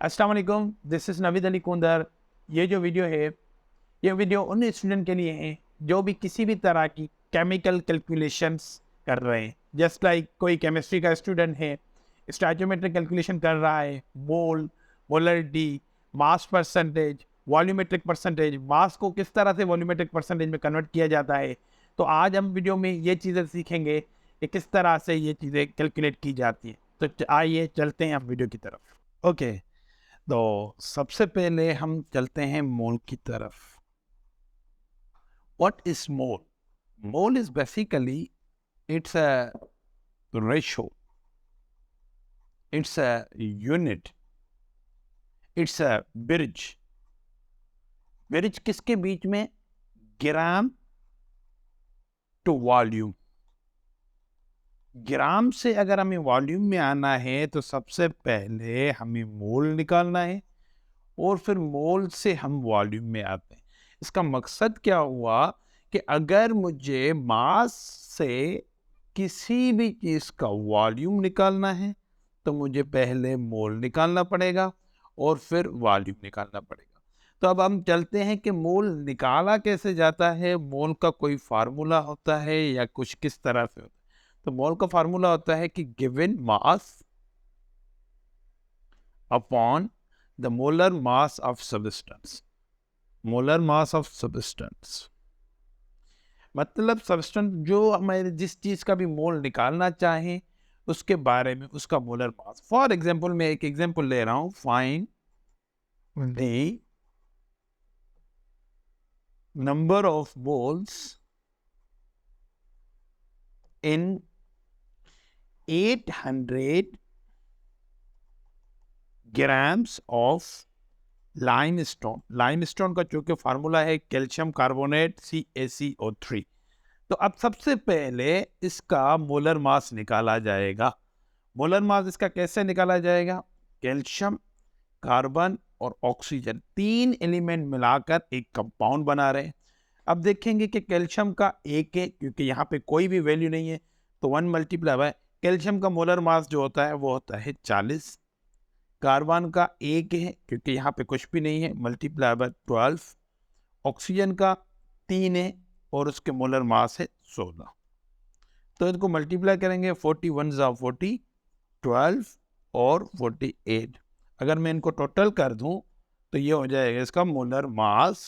अस्सलाम वालेकुम, this is Naveed Ali Kundar. ये जो वीडियो है, ये वीडियो उन स्टूडेंट के लिए है जो भी किसी भी तरह की केमिकल कैलकुलेशंस कर रहे हैं। जस्ट लाइक कोई केमिस्ट्री का स्टूडेंट है, स्टोइकियोमेट्रिक कैलकुलेशन कर रहा है, mole, molarity, mass percentage, volumetric percentage, mass को किस तरह से वॉल्यूमेट्रिक परसेंटेज में कन्वर्ट किया जाता है। तो आज हम वीडियो में ये चीज़ें सीखेंगे कि किस तरह से ये चीज़ें कैलकुलेट की जाती हैं। तो आइए चलते हैं हम वीडियो की तरफ। ओके, तो सबसे पहले हम चलते हैं मोल की तरफ। What is mole? Mole is basically it's a ratio, it's a unit, it's a bridge. Bridge किसके बीच में? ग्राम टू वॉल्यूम। ग्राम से अगर हमें वॉल्यूम में आना है तो सबसे पहले हमें मोल निकालना है और फिर मोल से हम वॉल्यूम में आते हैं। इसका मकसद क्या हुआ कि अगर मुझे मास से किसी भी चीज़ का वॉल्यूम निकालना है तो मुझे पहले मोल निकालना पड़ेगा और फिर वॉल्यूम निकालना पड़ेगा। तो अब हम चलते हैं कि मोल निकाला कैसे जाता है, मोल का कोई फार्मूला होता है या कुछ किस तरह से होता है। तो मोल का फार्मूला होता है कि given mass upon the molar mass of substance. molar mass of substance मतलब सब्सटेंस जो हमारे जिस चीज का भी मोल निकालना चाहें उसके बारे में उसका मोलर मास। फॉर एग्जांपल मैं एक एग्जांपल ले रहा हूं, find the number of moles in 800 grams of limestone. Limestone का चूंकि फार्मूला है कैल्शियम कार्बोनेट CaCO3। तो अब सबसे पहले इसका मोलर मास निकाला जाएगा। मोलर मास इसका कैसे निकाला जाएगा? कैल्शियम, कार्बन और ऑक्सीजन, तीन एलिमेंट मिलाकर एक कंपाउंड बना रहे हैं। अब देखेंगे कि कैल्शियम का एक है, क्योंकि यहाँ पे कोई भी वैल्यू नहीं है तो 1 मल्टीप्लाई बाय कैल्शियम का मोलर मास जो होता है वो होता है 40। कार्बन का एक है क्योंकि यहाँ पे कुछ भी नहीं है, मल्टीप्लाई बाय 12। ऑक्सीजन का 3 है और उसके मोलर मास है 16। तो इनको मल्टीप्लाई करेंगे, 41 ज़ा 40, 12 और 48। अगर मैं इनको टोटल कर दूं तो ये हो जाएगा इसका मोलर मास।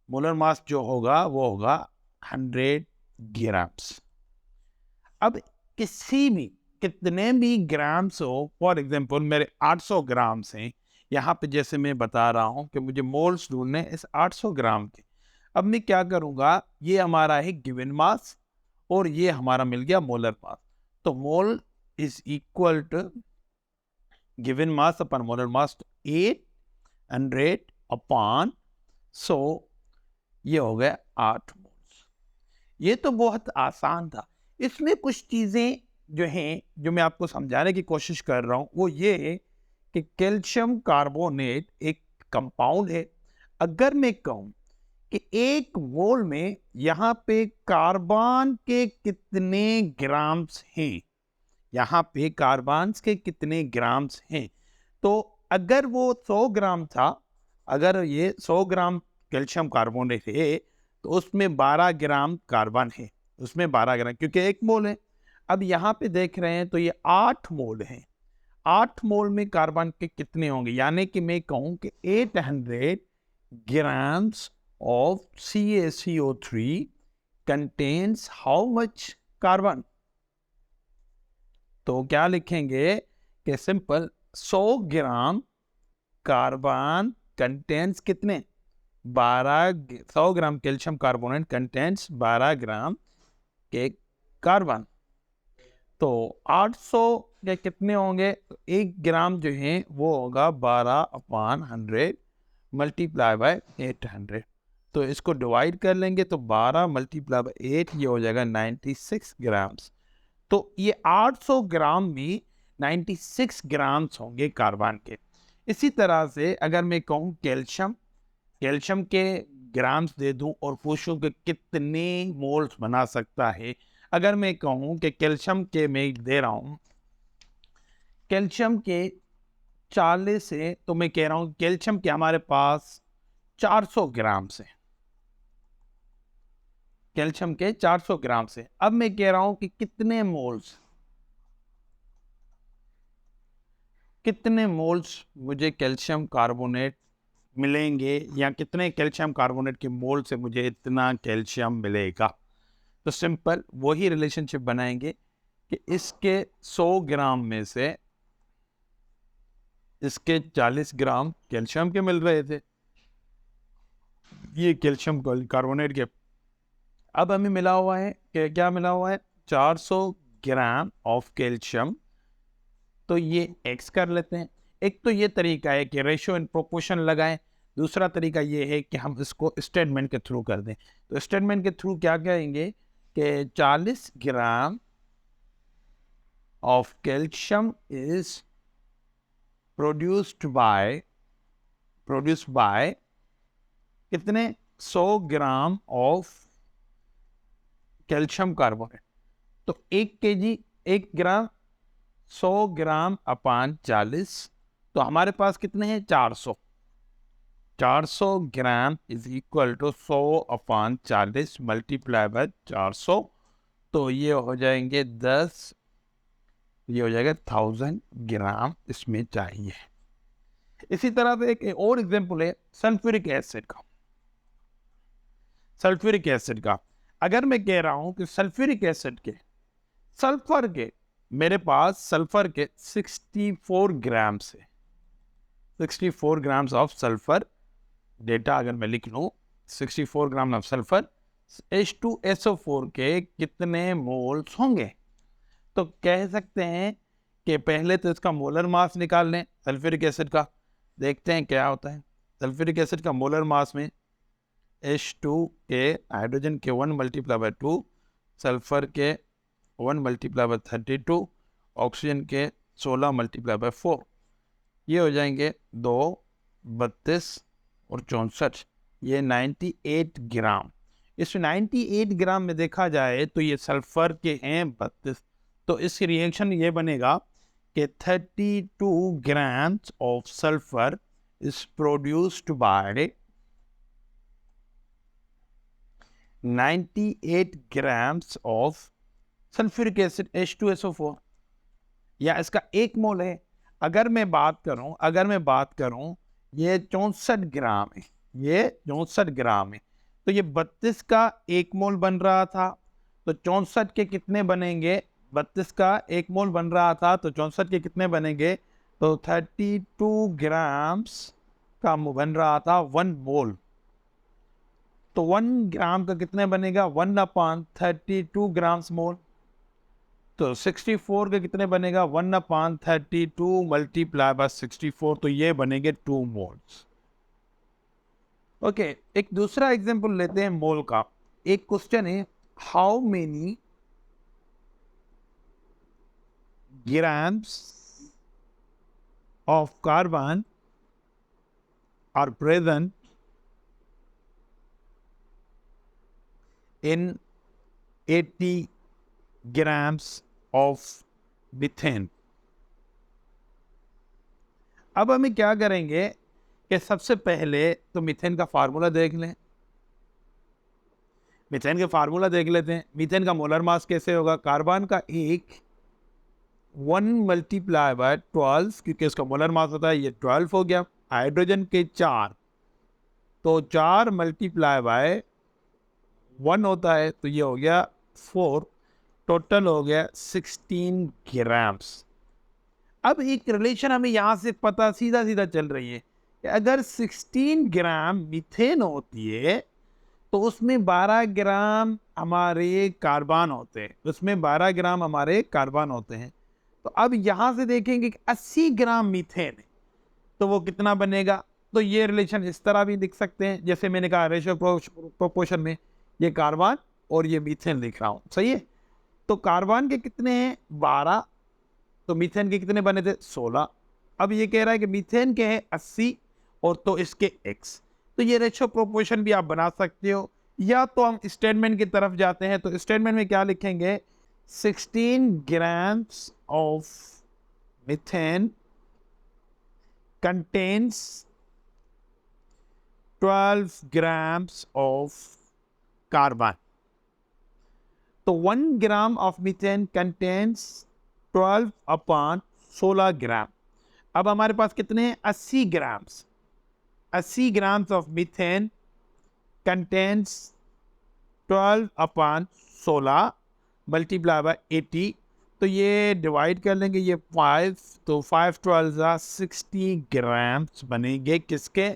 मोलर मास जो होगा वो होगा 100 ग्राम्स। अब किसी भी कितने भी ग्राम्स हो, फॉर एग्जांपल मेरे 800 ग्राम्स हैं यहाँ पे, जैसे मैं बता रहा हूँ कि मुझे मोल्स ढूंढने इस 800 ग्राम के। अब मैं क्या करूँगा, ये हमारा है गिवन मास और ये हमारा मिल गया मोलर मास। तो mole is equal to given mass upon molar mass 800 upon 100, ये हो गया 8 मोल्स। ये तो बहुत आसान था। इसमें कुछ चीजें जो हैं जो मैं आपको समझाने की कोशिश कर रहा हूं वो ये है कि कैल्शियम कार्बोनेट एक कंपाउंड है। अगर मैं कहूं कि एक मोल में यहाँ पे कार्बन के कितने ग्राम्स हैं, यहाँ पे कार्बन के कितने ग्राम्स हैं, तो अगर वो 100 ग्राम था, अगर ये 100 ग्राम कैल्शियम कार्बोनेट है तो उसमें 12 ग्राम कार्बन है, उसमें 12 ग्राम क्योंकि एक मोल है। अब यहाँ पे देख रहे हैं तो ये 8 मोल हैं। 8 मोल में कार्बन के कितने होंगे, यानी कि मैं कहूँ कि 800 grams of CaCO3 contains how much carbon? तो क्या लिखेंगे कि सिंपल 100 ग्राम कार्बन कंटेंस कितने? 12। 100 ग्राम कैल्शियम कार्बोनेट कंटेंस 12 ग्राम के कार्बन। तो 800 के कितने होंगे? तो 1 ग्राम जो है वो होगा 12/100 मल्टीप्लाई बाय 800। तो इसको डिवाइड कर लेंगे तो 12 मल्टीप्लाई बाय 8 ये हो जाएगा 96 ग्राम्स। तो ये 800 ग्राम में 96 ग्राम्स होंगे कार्बन के। इसी तरह से अगर मैं कहूँ कैल्शियम, कैल्शियम के ग्राम्स दे दूं और पूछूं कि कितने मोल्स बना सकता है, अगर मैं कहूं कि कैल्शियम के मैं दे रहा हूं, कैल्शियम के 40 है, तो मैं कह रहा हूं कैल्शियम के हमारे पास 400 ग्राम से, कैल्शियम के 400 ग्राम से। अब मैं कह रहा हूं कि कितने मोल्स मुझे कैल्शियम कार्बोनेट मिलेंगे, या कितने कैल्शियम कार्बोनेट के मोल से मुझे इतना कैल्शियम मिलेगा। तो सिंपल वही रिलेशनशिप बनाएंगे कि इसके 100 ग्राम में से इसके 40 ग्राम कैल्शियम के मिल रहे थे, ये कैल्शियम कार्बोनेट के। अब हमें मिला हुआ है कि क्या मिला हुआ है, 400 ग्राम ऑफ कैल्शियम। तो ये x कर लेते हैं। एक तो ये तरीका है कि रेशियो इन प्रोपोर्शन लगाएं, दूसरा तरीका ये है कि हम इसको स्टेटमेंट के थ्रू कर दें। तो स्टेटमेंट के थ्रू क्या कहेंगे कि 40 gram of calcium is produced by कितने, 100 ग्राम ऑफ कैल्शियम कार्बोनेट। तो 1 kg, 1 ग्राम, 100 ग्राम अपान 40, तो हमारे पास कितने हैं, 400। 400 gram is equal to 100 upon 40 multiply by 400, तो ये हो जाएंगे 10, ये हो जाएगा 1000 ग्राम इसमें चाहिए। इसी तरह से एक और एग्जांपल है सल्फ्यूरिक एसिड का। सल्फ्यूरिक एसिड का अगर मैं कह रहा हूं कि सल्फ्यूरिक एसिड के सल्फर के, मेरे पास सल्फर के 64 ग्राम से, 64 ग्राम्स ऑफ सल्फर डेटा अगर मैं लिख लूं, 64 ग्राम ऑफ सल्फर, H2SO4 के कितने मोल्स होंगे। तो कह सकते हैं कि पहले तो इसका मोलर मास निकाल लें सल्फ्यूरिक एसिड का, देखते हैं क्या होता है। सल्फ्यूरिक एसिड का मोलर मास में H2 के हाइड्रोजन के 1 मल्टीप्लाई बाय 2, सल्फर के 1 मल्टीप्लाई बाय 32, ऑक्सीजन के 16 मल्टीप्लाई बाय 4, ये हो जाएंगे 2, 32 और 64, ये 98 ग्राम। इस 98 ग्राम में देखा जाए तो ये सल्फर के हैं 32, तो इस रिएक्शन ये बनेगा कि 32 grams of sulphur is produced by 98 grams of sulphuric acid H2SO4, या इसका 1 मोल है। अगर मैं बात करूं ये 64 ग्राम है, ये 64 ग्राम है, तो ये 32 का 1 मोल बन रहा था, तो 64 के कितने बनेंगे, 32 का 1 मोल बन रहा था तो 64 के कितने बनेंगे, तो 32 ग्राम्स का बन रहा था 1 मोल, तो 1 ग्राम का कितने बनेगा, 1/32 ग्राम्स मोल। तो 64 के कितने बनेगा, 1/32 मल्टीप्लाई बाय 64, तो ये बनेंगे 2 मोल्स। ओके, एक दूसरा एग्जांपल लेते हैं मोल का। एक क्वेश्चन है, how many grams of carbon are present in 80 grams of methane। अब हमें क्या करेंगे कि सबसे पहले तो मीथेन का फार्मूला देख लें। मीथेन का फार्मूला देख लेते हैं। मीथेन का मोलर मास कैसे होगा, कार्बन का 1 मल्टीप्लाई बाय 12, क्योंकि इसका मोलर मास होता है, ये 12 हो गया। हाइड्रोजन के 4, तो 4 मल्टीप्लाई बाय 1 होता है, तो ये हो गया 4, टोटल हो गया 16 ग्राम्स। अब एक रिलेशन हमें यहाँ से पता सीधा चल रही है कि अगर 16 ग्राम मीथेन होती है तो उसमें 12 ग्राम हमारे कार्बन होते हैं, उसमें 12 ग्राम हमारे कार्बन होते हैं। तो अब यहाँ से देखेंगे कि 80 ग्राम मीथेन है, तो वो कितना बनेगा। तो ये रिलेशन इस तरह भी लिख सकते हैं, जैसे मैंने कहा रेशियो प्रोपोर्शन में, ये कार्बन और ये मीथेन लिख रहा हूं, सही है। तो कार्बन के कितने हैं, 12, तो मीथेन के कितने बने थे, 16। अब ये कह रहा है कि मीथेन के हैं 80 और तो इसके x, तो ये रेशियो प्रोपोर्शन भी आप बना सकते हो। या तो हम स्टेटमेंट की तरफ जाते हैं, तो स्टेटमेंट में क्या लिखेंगे, 16 grams of methane contains 12 grams of carbon. तो 1 gram of methane contains 12 upon 16 ग्राम। अब हमारे पास कितने हैं? 80 grams. 80 grams of methane contains 12 upon 16 multiply by 80। तो ये डिवाइड कर लेंगे, ये 5, तो 5 12 60 ग्राम्स बनेंगे किसके?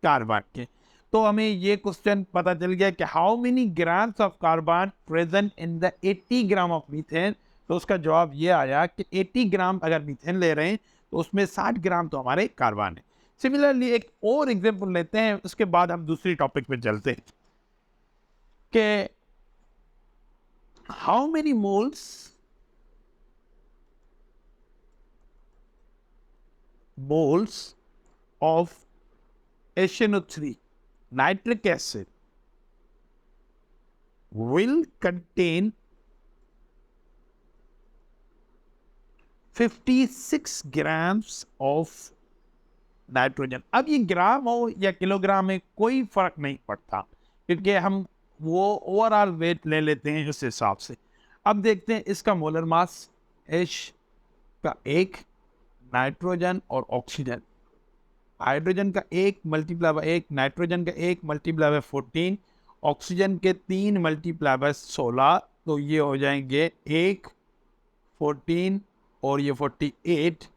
कार्बन के। तो हमें ये क्वेश्चन पता चल गया कि how many grams of carbon present in the 80 gram of methane. तो उसका जवाब ये आया कि 80 ग्राम अगर मीथेन ले रहे हैं तो उसमें 60 ग्राम तो हमारे कार्बन है। सिमिलरली एक और एग्जांपल लेते हैं, उसके बाद हम दूसरी टॉपिक पे चलते हैं कि how many moles of HNO3 nitric acid will contain 56 grams of nitrogen. अब ये ग्राम हो या किलोग्राम में कोई फर्क नहीं पड़ता, क्योंकि हम वो ओवरऑल वेट ले लेते हैं उस हिसाब से। अब देखते हैं इसका मोलर मास H का 1, नाइट्रोजन और ऑक्सीजन, हाइड्रोजन का 1 मल्टीप्लाई बाय 1, नाइट्रोजन का 1 मल्टीप्लाई बाय 14, ऑक्सीजन के 3 मल्टीप्लाई बाय 16। तो ये हो जाएंगे 1 14 और ये 48,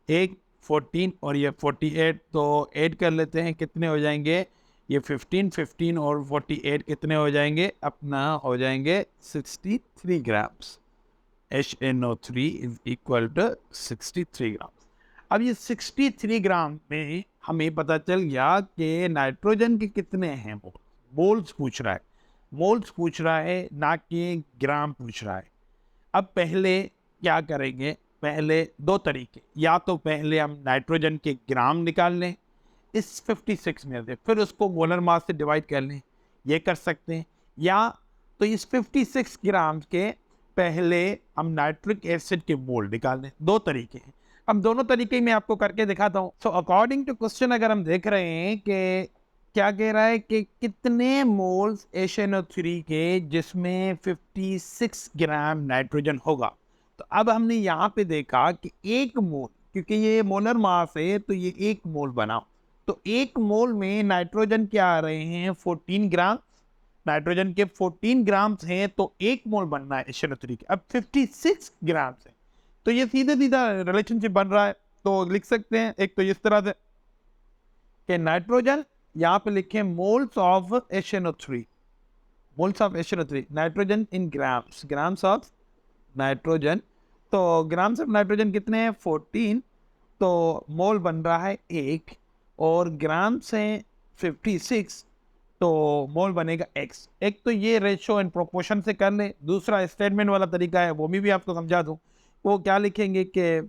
1 14 और ये 48। तो ऐड कर लेते हैं, कितने हो जाएंगे? ये 15 और 48 कितने हो जाएंगे? अपना हो जाएंगे 63 grams. HNO3 is equal to 63 gram. अब ये 63 ग्राम में हमें पता चल गया कि नाइट्रोजन के कितने हैं मोल। मोल्स पूछ रहा है, मोल्स पूछ रहा है, ना कि ग्राम पूछ रहा है। अब पहले क्या करेंगे? पहले दो तरीके, या तो पहले हम नाइट्रोजन के ग्राम निकाल लें इस 56 में से, फिर उसको मोलर मास से डिवाइड कर लें, ये कर सकते हैं। या तो इस 56 ग्राम के पहले हम नाइट्रिक एसिड के मोल निकाल लें। दो तरीके हैं, अब दोनों तरीके मैं आपको करके दिखाता हूँ। सो अकॉर्डिंग टू क्वेश्चन अगर हम देख रहे हैं कि क्या कह रहा है कि कितने मोल्स HNO3 के जिसमें 56 ग्राम नाइट्रोजन होगा। तो अब हमने यहाँ पे देखा कि 1 मोल, क्योंकि ये मोलर मास है तो ये 1 मोल बना, तो 1 मोल में नाइट्रोजन क्या आ रहे हैं? 14 ग्राम। नाइट्रोजन के 14 ग्राम्स हैं तो 1 मोल बनना है HNO3 के। अब 56 ग्राम्स है तो ये सीधे सीधा रिलेशनशिप बन रहा है। तो लिख सकते हैं एक तो इस तरह से कि नाइट्रोजन, यहाँ पे लिखें moles of HNO3, moles of HNO3, nitrogen in grams, grams of nitrogen. तो ग्राम्स ऑफ नाइट्रोजन कितने हैं? 14, तो मोल बन रहा है 1, और ग्राम्स हैं 56, तो मोल बनेगा x। एक तो ये रेशो एंड प्रोपोर्शन से कर ले। दूसरा स्टेटमेंट वाला तरीका है, वो भी आपको समझा दूं। वो क्या लिखेंगे कि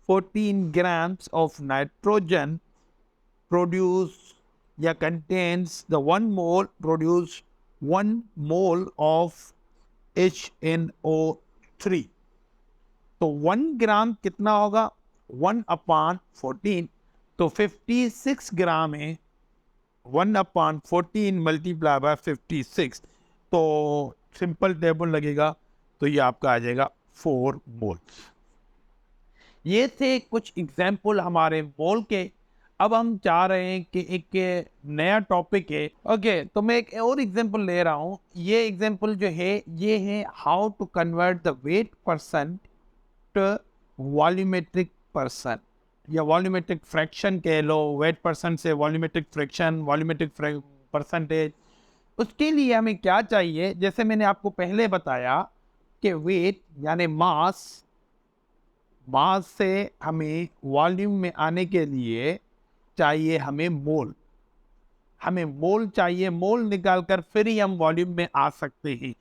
14 ग्राम्स ऑफ नाइट्रोजन प्रोड्यूस या contains the 1 mole produce 1 mole of HNO3। तो 1 ग्राम कितना होगा? 1/14, तो 56 ग्राम है 1/14 मल्टीप्लाई बाय 56। तो सिंपल टेबल लगेगा तो ये आपका आ जाएगा 4 मोल। ये थे कुछ एग्जाम्पल हमारे मोल के। अब हम चाह रहे हैं कि एक नया टॉपिक है। ओके, तो मैं एक और एग्जाम्पल ले रहा हूँ। ये एग्जाम्पल जो है ये है how to convert the weight percent volumetric percent, या वॉल्यूमेट्रिक फ्रैक्शन कह लो, वेट परसेंट से वॉल्यूमेट्रिक फ्रैक्शन, वॉल्यूमेट्रिक परसेंटेज। उसके लिए हमें क्या चाहिए? जैसे मैंने आपको पहले बताया कि वेट यानी मास, मास से हमें वॉल्यूम में आने के लिए चाहिए हमें मोल, हमें मोल चाहिए। मोल निकालकर फिर ही हम वॉल्यूम में आ सकते हैं।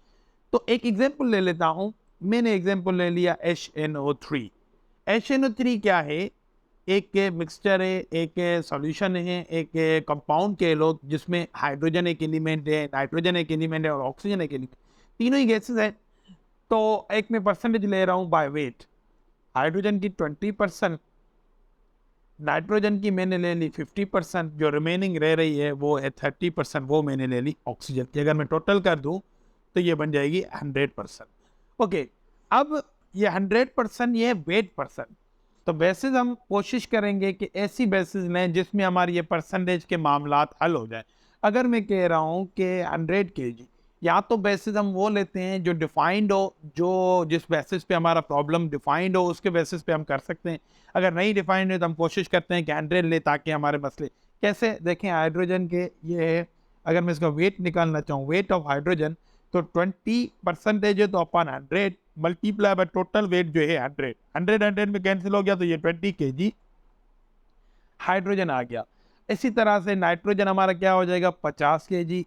तो एक एग्जांपल ले लेता हूं। मैंने एग्जांपल ले लिया HNO3। HNO3 क्या है? एक मिक्सचर है, एक सॉल्यूशन है, एक कंपाउंड कह लो, जिसमें हाइड्रोजन एक एलिमेंट है, नाइट्रोजन एक एलिमेंट है और ऑक्सीजन एक एलिमेंट, तीनों ही गैसेस है। तो एक मैं परसेंटेज ले रहा हूँ बाय वेट। हाइड्रोजन की 20%, नाइट्रोजन की मैंने ले ली 50%, जो रिमेनिंग रह रही है वो है 30%, वो मैंने ले ली ऑक्सीजन की। अगर मैं टोटल कर दूं तो ये बन जाएगी 100%। ओके, अब ये 100% ये वेट परसेंट। तो बेसिस हम कोशिश करेंगे कि ऐसी बेसिस लें जिसमें हमारी ये परसेंटेज के मामलात हल हो जाए। अगर मैं कह रहा हूँ कि 100 kg, या तो बेसिस हम वो लेते हैं जो डिफाइंड हो, जो जिस बेसिस पे हमारा प्रॉब्लम डिफाइंड हो उसके बेसिस पे हम कर सकते हैं। अगर नहीं डिफाइंड है तो हम कोशिश करते हैं कि 100 ले, ताकि हमारे मसले कैसे देखें हाइड्रोजन के ये है। अगर मैं इसका वेट निकालना चाहूँ, वेट ऑफ हाइड्रोजन, तो 20% है तो अपन 100 मल्टीप्लाई बाय टोटल वेट जो है 100 में कैंसिल हो गया, तो ये 20 kg हाइड्रोजन आ गया। इसी तरह से नाइट्रोजन हमारा क्या हो जाएगा 50 kg,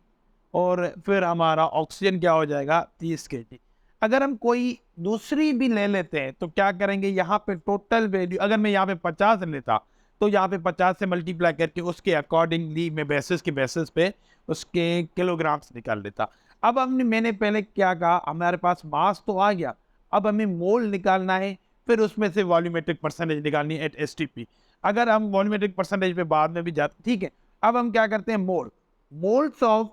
और फिर हमारा ऑक्सीजन क्या हो जाएगा 30 kg। अगर हम कोई दूसरी भी ले लेते हैं तो क्या करेंगे, यहाँ पे टोटल वैल्यू अगर मैं यहाँ पे 50 लेता तो यहाँ पे 50 से मल्टीप्लाई करके उसके अकॉर्डिंगली मैं बेसिस के बेसिस पे उसके किलोग्राम्स निकाल लेता। अब हमने मैंने पहले क्या कहा, हमारे पास मास तो आ गया, अब हमें मोल निकालना है, फिर उसमें से वॉल्यूमेट्रिक परसेंटेज निकालनी है एट एसटीपी। अगर हम वॉल्यूमेट्रिक परसेंटेज पे बाद में भी जाते, ठीक है। अब हम क्या करते हैं, moles of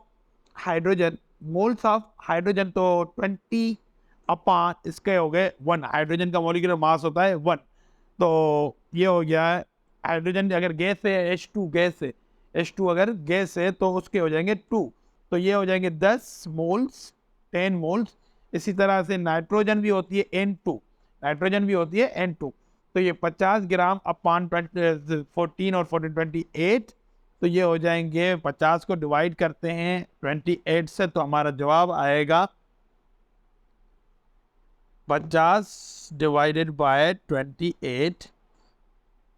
hydrogen, moles of hydrogen तो 20 अपॉन इसके हो गए 1। हाइड्रोजन का मॉलिक्यूलर मास होता है 1, तो ये हो गया है हाइड्रोजन अगर गैस है, H2 गैस है, H2 अगर गैस है तो उसके हो जाएंगे 2, तो ये हो जाएंगे 10 मोल्स, 10 मोल्स। इसी तरह से नाइट्रोजन भी होती है N2, नाइट्रोजन भी होती है N2, तो ये 50 ग्राम अपॉन 14 और 14 28, तो ये हो जाएंगे 50 को डिवाइड करते हैं 28 से, तो हमारा जवाब आएगा 50 डिवाइडेड बाय 28,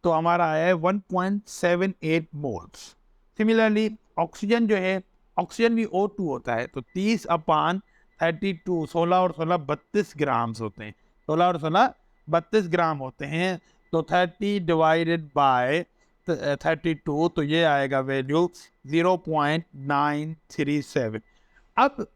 तो हमारा आया है 1.78 मोल्स। सिमिलरली ऑक्सीजन जो है, ऑक्सीजन भी O2 होता है, तो 30 अपॉन 32, 16 और 16 32 ग्राम्स होते हैं, 16 और 16 32 ग्राम होते हैं, तो 30 डिवाइडेड बाय 32, तो ये आएगा वैल्यू 0.937। अब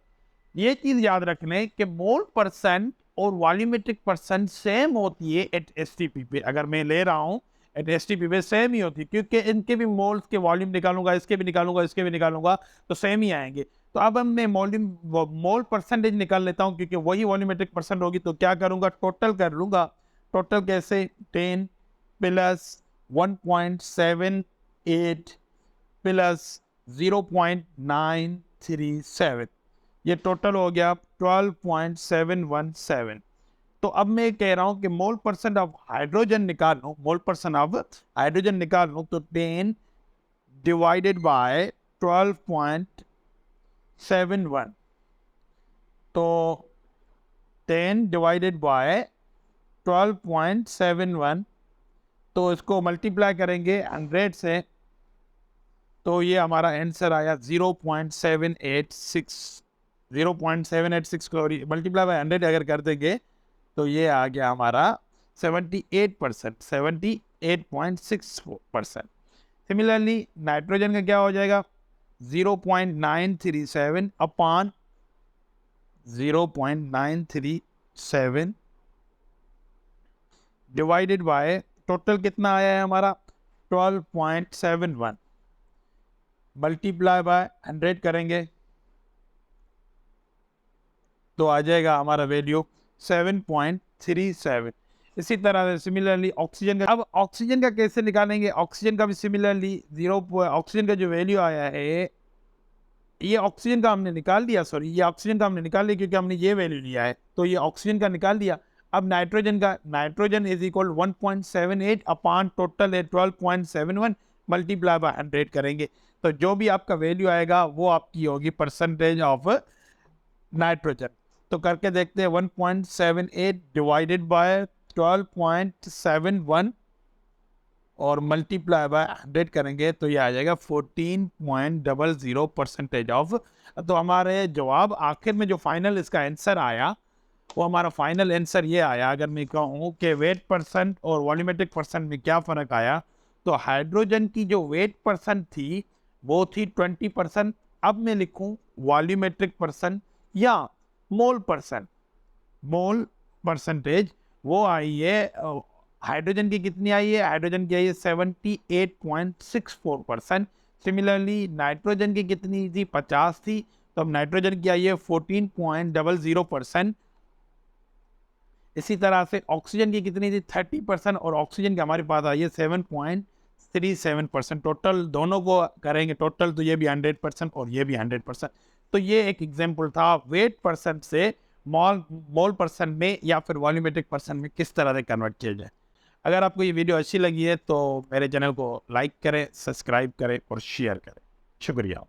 ये चीज याद रख लें कि मोल परसेंट और वॉल्यूमेट्रिक परसेंट सेम होती है एट एसटीपी पे। अगर मैं ले रहा हूँ एट एसटीपी पे सेम ही होती है, क्योंकि इनके भी मोल्स के वॉल्यूम निकालूंगा, इसके भी निकालूंगा, इसके भी निकालूंगा, तो सेम ही आएंगे। तो अब हम मैं मोल परसेंटेज निकाल लेता हूँ, क्योंकि वही वॉल्यूमेट्रिक परसेंट होगी, तो क्या करूंगा, टोटल कर लूंगा। टोटल कैसे, 10 प्लस 1.78 प्लस 0.937, ये टोटल हो गया 12.717। तो अब मैं कह रहा हूं कि मोल परसेंट ऑफ हाइड्रोजन निकाल लूं, मोल परसेंट ऑफ हाइड्रोजन निकाल लूं, तो 10 डिवाइडेड बाय 12.71, तो 10 डिवाइडेड बाय 12.71, तो इसको मल्टीप्लाई करेंगे 100 से, तो ये हमारा आंसर आया 0.786, 0.786 कैलोरी मल्टीप्लाई बाय 100 अगर कर देंगे तो ये आ गया हमारा 78%, 78.64%। सिमिलरली नाइट्रोजन का क्या हो जाएगा, 0.937 अपॉन 0.937 डिवाइडेड बाय टोटल कितना आया है हमारा 12.71, मल्टीप्लाई बाय 100 करेंगे तो आ जाएगा हमारा वैल्यू 7.37। इसी तरह से सिमिलरली ऑक्सीजन का, अब ऑक्सीजन का कैसे निकालेंगे, ऑक्सीजन का भी सिमिलरली ऑक्सीजन का जो वैल्यू आया है, ये ऑक्सीजन का हमने निकाल दिया, सॉरी ये ऑक्सीजन का हमने निकाल लिया क्योंकि हमने ये वैल्यू लिया है, तो ये ऑक्सीजन का निकाल दिया। अब नाइट्रोजन का, nitrogen is equal 1.78 upon total है 12.71, मल्टीप्लाई बाय 100 करेंगे, तो जो भी आपका वैल्यू आएगा वो आपकी होगी परसेंटेज ऑफ नाइट्रोजन। तो करके देखते हैं, 1.78 डिवाइडेड बाय 12.71 और मल्टीप्लाई बाय 100 करेंगे तो ये आ जाएगा 14.00 परसेंटेज ऑफ। तो हमारे जवाब आखिर में जो फाइनल इसका आंसर आया, वो हमारा फाइनल आंसर ये आया। अगर मैं कहूँ कि वेट परसेंट और वॉल्यूमेट्रिक परसेंट में क्या फ़र्क आया, तो हाइड्रोजन की जो वेट परसेंट थी वो थी 20%। अब मैं लिखूँ वॉल्यूमेट्रिक परसेंट या मोल परसेंट, मोल परसेंटेज वो आई है हाइड्रोजन की कितनी आई है? हाइड्रोजन की आई है 78.64%। सिमिलरली नाइट्रोजन की कितनी थी? 50 थी, तो अब नाइट्रोजन की आई है 14.00%। इसी तरह से ऑक्सीजन की कितनी थी? 30%, और ऑक्सीजन की हमारे पास आई है 7.37%। टोटल दोनों को करेंगे टोटल, तो ये भी 100% और ये भी 100%। तो ये एक एग्जांपल था वेट परसेंट से मोल मोल परसेंट में या फिर वॉल्यूमेट्रिक परसेंट में किस तरह से कन्वर्ट किया जाए। अगर आपको ये वीडियो अच्छी लगी है तो मेरे चैनल को लाइक करें, सब्सक्राइब करें और शेयर करें। शुक्रिया।